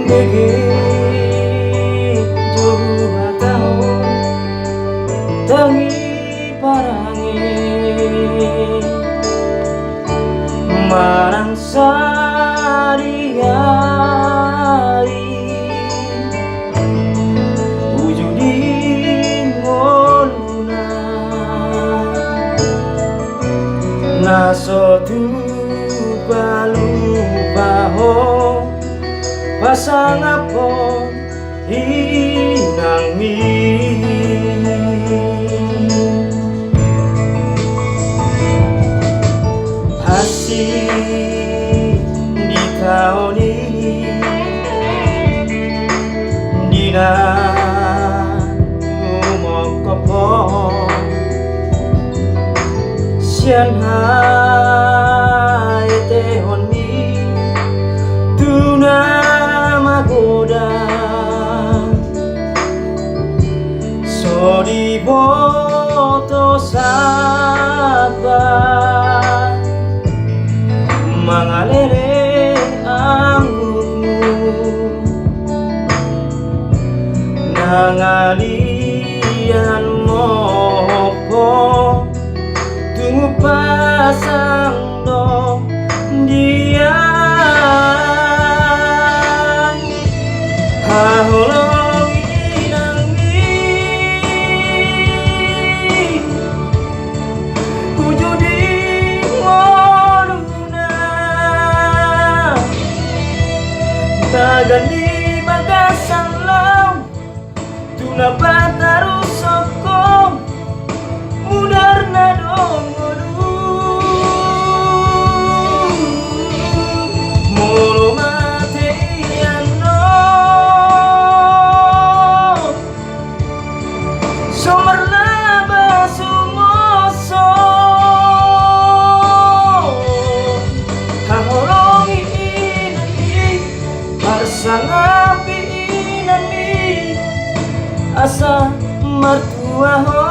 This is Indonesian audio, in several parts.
Nege jauh tahun tangi parangi marang sari-hari wujudin ngoluna naso tu palupaho pasang apon inang mi hasi di tahun ini dina umokopon sian hai tehon mi tuna magoda sodi boto sabar mangalele anggukmu nangalian mopo tunggu pasang do dia haholong inang mi wujudi ngoluna tagani bagasang law tuna bataru sokong mudar na dongolu mulu mate iano somerlaba sumoso hahorong inani parsang api inani asa mertua ho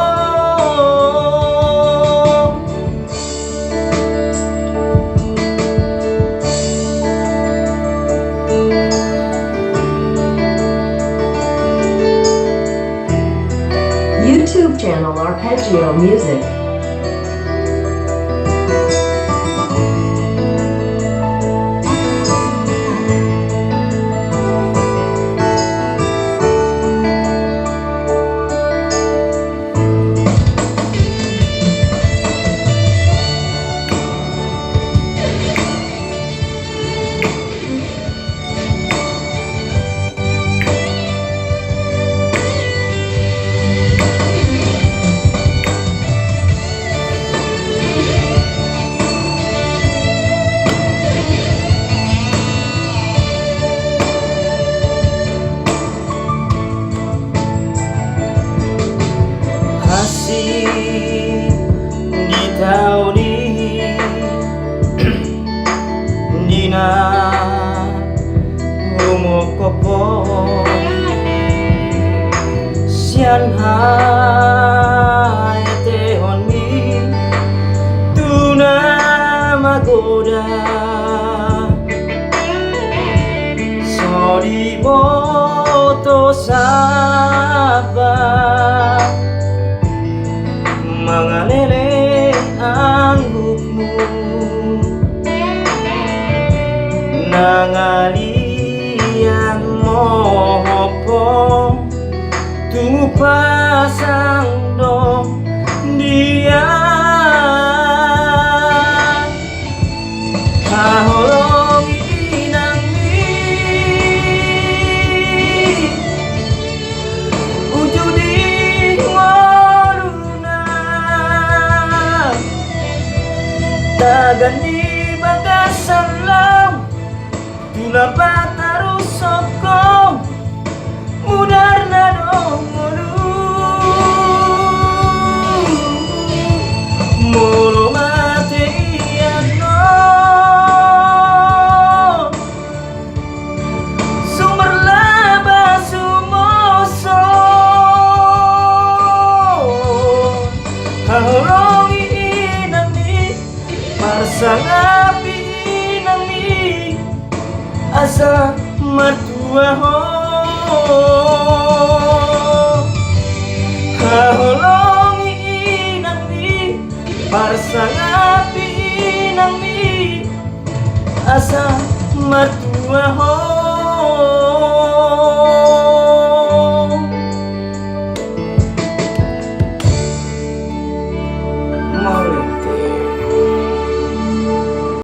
YouTube channel Arpeggio Music. di tahun ini dina umokopon sian hai tehon mi tuna magoda sodi boto sabar mangalele anggukmu nangalian mopo tunggu pasang do dia haholong inang mi wujudi ngoluna tagani bagasang law tuna bataru sokong mudar na dongolu mulu mate iano sumerlaba sumoso haholong inami parsang api inami asa mertua mertua ho haholong inang mi parsangapi inang mi asa mertua ho